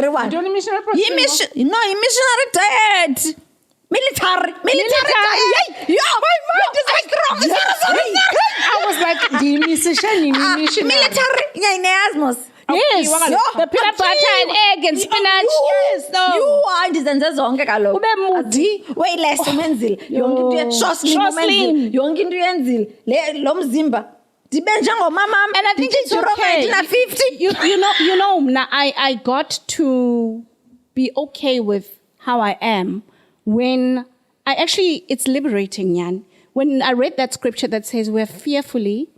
one. Don't missionary process. Missionary diet. Military diet. My mind is strong. I was like, military. Yes, the peanut butter and egg and spinach. Yes, no. You are ndizenze zonke kaloku. Ube mudi. Wayless umenzile. Yonke into ye-shosling. Yonke into yenzile. Lo mzimba. Dibe njengomama. And I think it's okay. 50. You know, I got to be okay with how I am when it's liberating, Jan. When I read that scripture that says we're fearfully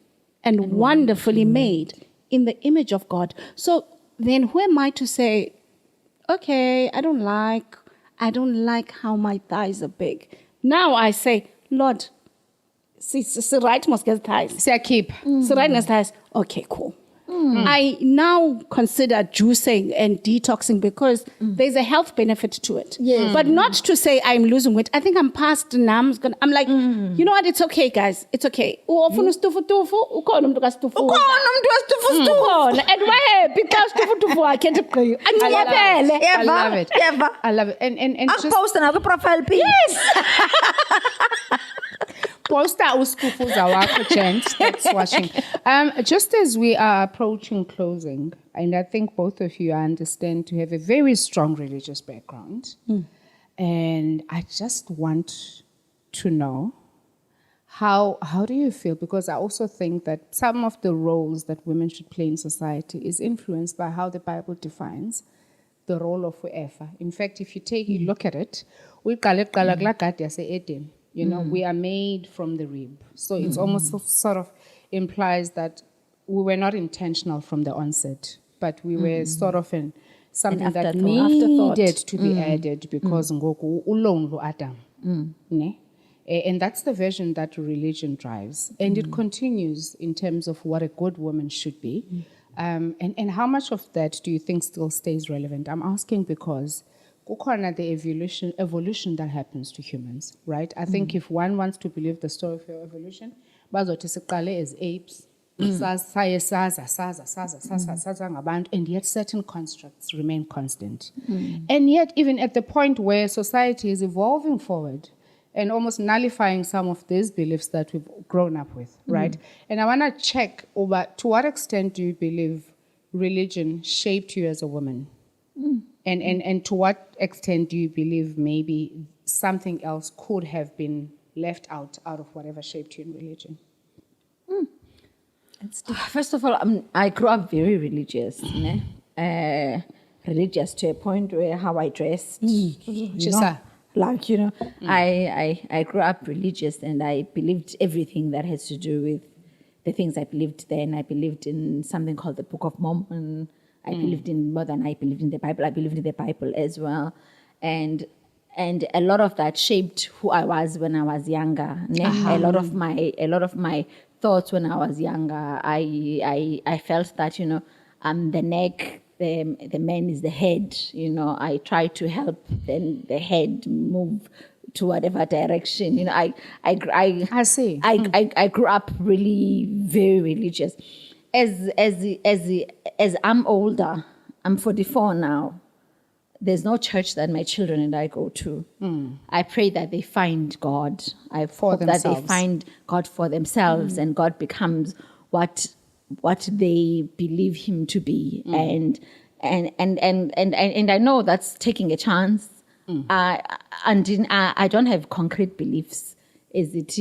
and wonderfully made in the image of God. So then who am I to say, okay, I don't like how my thighs are big. Now I say, Lord, right must get thighs. Say keep. Right must thighs. Okay, cool. I now consider juicing and detoxing because there's a health benefit to it. Yes. But not to say I'm losing weight. I think I'm past now. I'm like, you know what? It's okay, guys. It's okay. And why? Because I can't agree. I love it. I love it. And just post another profile pic. Yes. Poster uskufuza wako, gents that's watching. Just as we are approaching closing, and I think both of you understand to have a very strong religious background, and I just want to know How do you feel? Because I also think that some of the roles that women should play in society is influenced by how the Bible defines the role of whoever. In fact, if you look at it, we we are made from the rib. So it's almost sort of implies that we were not intentional from the onset, but we were sort of in something that needed to be added because ngoku ulongo Adam. Ne? And that's the version that religion drives. And it continues in terms of what a good woman should be. And how much of that do you think still stays relevant? I'm asking because the evolution that happens to humans, right? I think if one wants to believe the story of your evolution, bazothi siqale as apes, and yet certain constructs remain constant. And yet, even at the point where society is evolving forward and almost nullifying some of these beliefs that we've grown up with, right? And I want to check over to what extent do you believe religion shaped you as a woman? And to what extent do you believe maybe something else could have been left out of whatever shaped you in religion? First of all, I grew up very religious, religious to a point where how I dressed, I grew up religious and I believed everything that has to do with the things I believed then. I believed in something called the Book of Mormon. I believed in more than I believed in the Bible. I believed in the Bible as well. And a lot of that shaped who I was when I was younger. A lot of my thoughts when I was younger, I felt that, I'm the neck, the man is the head. I try to help the head move to whatever direction. I see. I grew up really very religious. As I'm older, I'm 44 now. There's no church that my children and I go to. I pray that they find God. I hope that they find God for themselves, and God becomes what they believe Him to be. And I know that's taking a chance. I don't have concrete beliefs. Is it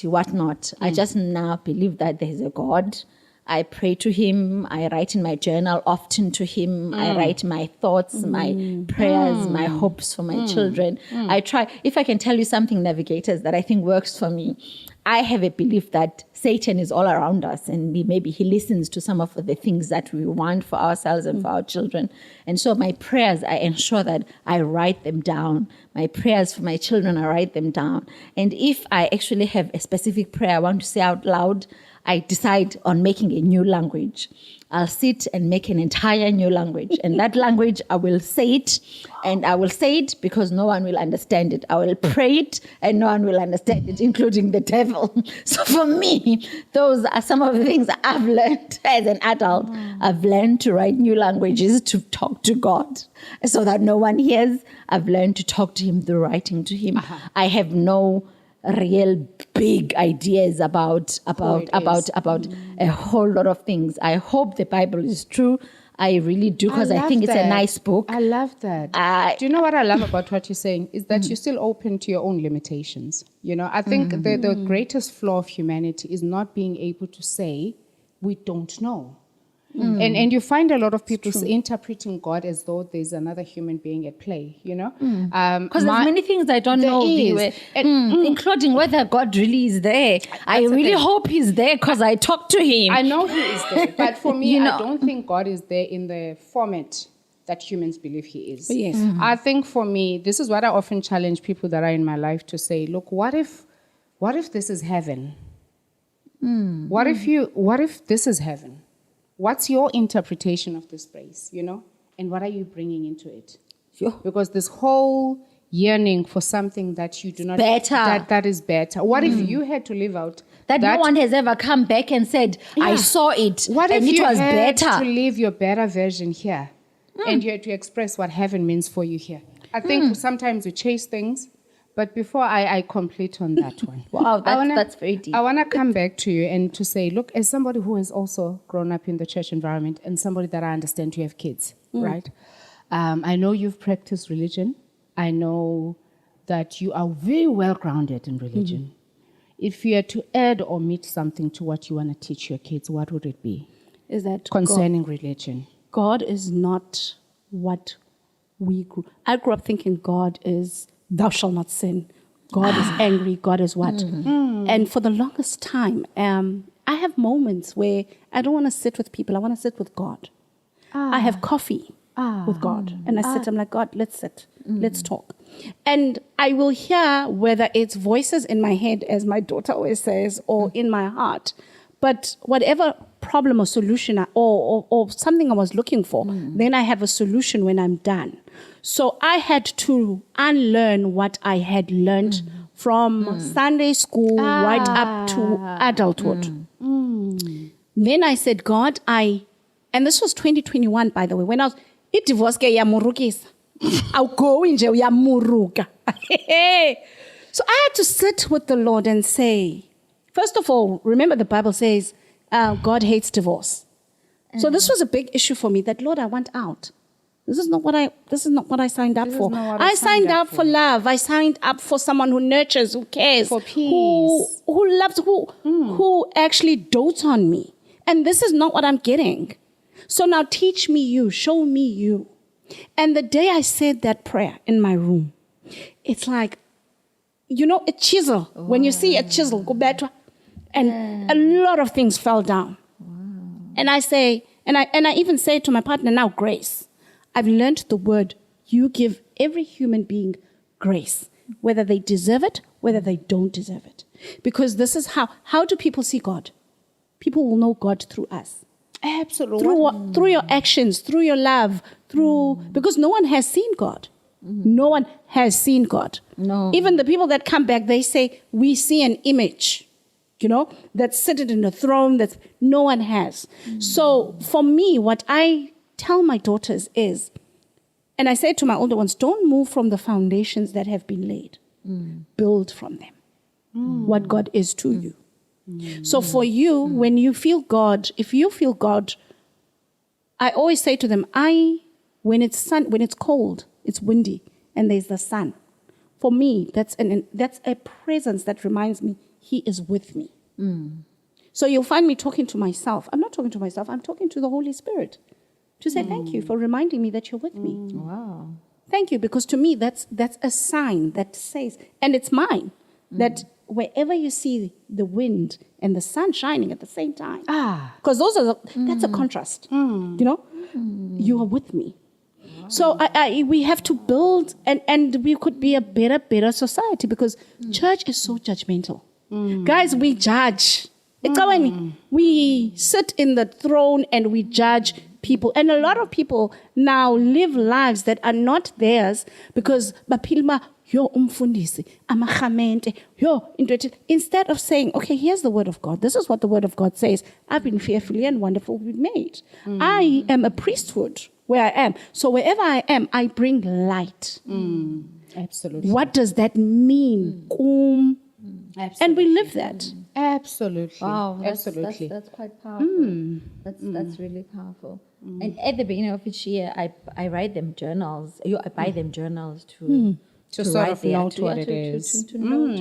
what not? I just now believe that there's a God. I pray to Him. I write in my journal often to Him. I write my thoughts, my prayers, my hopes for my children. I try. If I can tell you something, navigators, that I think works for me, I have a belief that Satan is all around us, and maybe he listens to some of the things that we want for ourselves and for our children. And so my prayers, I ensure that I write them down. My prayers for my children, I write them down. And if I actually have a specific prayer I want to say out loud, I decide on making a new language. I'll sit and make an entire new language. And that language, I will say it. And I will say it because no one will understand it. I will pray it and no one will understand it, including the devil. So for me, those are some of the things I've learned as an adult. I've learned to write new languages to talk to God so that no one hears. I've learned to talk to Him through writing to Him. I have no real big ideas about a whole lot of things. I hope the Bible is true. I really do, because I think it's a nice book. I love that. Do you know what I love about what you're saying is that you're still open to your own limitations. I think the greatest flaw of humanity is not being able to say we don't know. And you find a lot of people interpreting God as though there's another human being at play, Because there's many things I don't know, Viwe, including whether God really is there. I really hope He's there because I talk to Him. I know He is there, but for me, I don't think God is there in the format that humans believe He is. Yes. I think for me, this is what I often challenge people that are in my life to say, look, what if this is heaven? What if this is heaven? What's your interpretation of this phrase, and what are you bringing into it? Sure. Because this whole yearning for something that you do not... Better. That is better. What if you had to live out... That no one has ever come back and said, I saw it, what and if it you was had better. to live your better version here, and you had to express what heaven means for you here? I think sometimes we chase things, but before I complete on that one. Wow, that's very deep. I want to come back to you and to say, look, as somebody who has also grown up in the church environment and somebody that I understand you have kids, right? I know you've practiced religion. I know that you are very well grounded in religion. If you had to add or omit something to what you want to teach your kids, what would it be Is that concerning religion? God is not what we grew. I grew up thinking God is thou shalt not sin. God is angry. God is what? And for the longest time, I have moments where I don't want to sit with people. I want to sit with God. I have coffee with God. And I sit, I'm like, God, let's sit. Let's talk. And I will hear whether it's voices in my head, as my daughter always says, or in my heart. But whatever problem or solution or something I was looking for, then I have a solution when I'm done. So I had to unlearn what I had learned from Sunday school right up to adulthood. Then I said, God, and this was 2021, by the way, when I was, it divorce ke ya murukisa. I'll go in jail ya muruka. So I had to sit with the Lord and say, first of all, remember the Bible says, God hates divorce. So this was a big issue for me that, Lord, I want out. This is not what I signed up for. I signed up for love. I signed up for someone who nurtures, who cares, for peace, who loves, who actually dotes on me. And this is not what I'm getting. So now teach me you, show me you. And the day I said that prayer in my room, it's like, you know, a chisel. Wow. When you see a chisel, go back to, and a lot of things fell down. Wow. And I say, and I even say to my partner now, grace. I've learned the word, you give every human being grace, whether they deserve it, whether they don't deserve it. Because this is how do people see God? People will know God through us. Absolutely. Through your actions, through your love, because no one has seen God. No one has seen God. No. Even the people that come back, they say, we see an image, you know, that's seated in a throne that no one has. So for me, what I tell my daughters is, and I say to my older ones, don't move from the foundations that have been laid. Build from them what God is to you. So for you, when you feel God, if you feel God, I always say to them, when it's cold, it's windy, and there's the sun. For me, that's a presence that reminds me He is with me. So you'll find me talking to myself. I'm not talking to myself. I'm talking to the Holy Spirit to say thank you for reminding me that you're with me. Wow. Thank you, because to me, that's a sign that says, and it's mine, that wherever you see the wind and the sun shining at the same time, because that's a contrast, you know, you are with me. Wow. So we have to build, and we could be a better society, because church is so judgmental. Guys, we judge. We sit in the throne and we judge people. And a lot of people now live lives that are not theirs because yo umfundisi, amachamente, yo instead of saying, okay, here's the word of God. This is what the word of God says. I've been fearfully and wonderfully made. I am a priesthood where I am. So wherever I am, I bring light. Absolutely. What does that mean? Absolutely. And we live that. Absolutely. Wow, absolutely. That's quite powerful. That's really powerful. And at the beginning of each year, I write them journals. I buy them journals to sort of note what it is. To note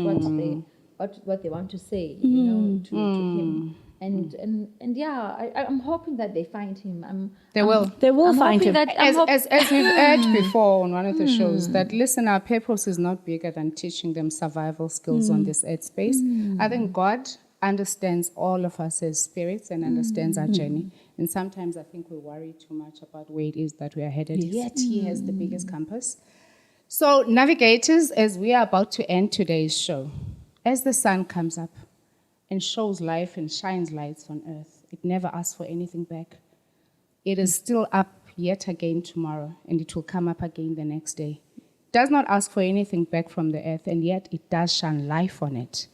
what they want to say, you know, to him. And yeah, I'm hoping that they find him. They will find him. As we've heard before on one of the shows, that listen, our purpose is not bigger than teaching them survival skills on this earth space. I think God understands all of us as spirits and understands our journey. And sometimes I think we worry too much about where it is that we are headed. Yet He has the biggest compass. So, navigators, as we are about to end today's show, as the sun comes up and shows life and shines lights on earth, it never asks for anything back. It is still up yet again tomorrow, and it will come up again the next day. It does not ask for anything back from the earth, and yet it does shine life on it.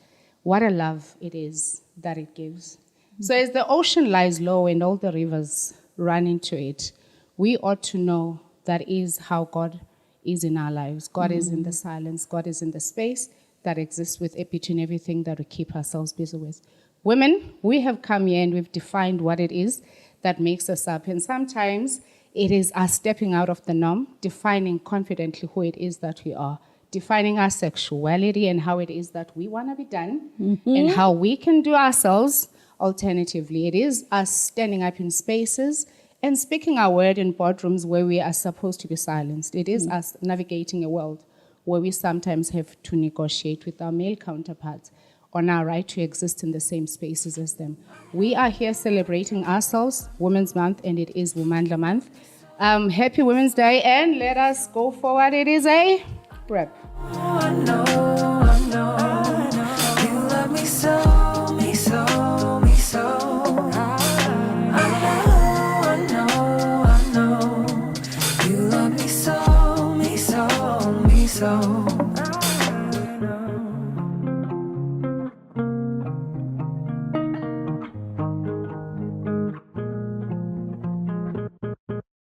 What a love it is that it gives. So as the ocean lies low and all the rivers run into it, we ought to know that is how God is in our lives. God is in the silence. God is in the space that exists between everything that we keep ourselves busy with. Women, we have come here and we've defined what it is that makes us up. And sometimes it is us stepping out of the norm, defining confidently who it is that we are, defining our sexuality and how it is that we want to be done and how we can do ourselves. Alternatively, it is us standing up in spaces and speaking our word in boardrooms where we are supposed to be silenced. It is us navigating a world where we sometimes have to negotiate with our male counterparts on our right to exist in the same spaces as them. We are here celebrating ourselves, Women's Month, and it is Womandla Month. Happy Women's Day, and let us go forward. It is a prep. I know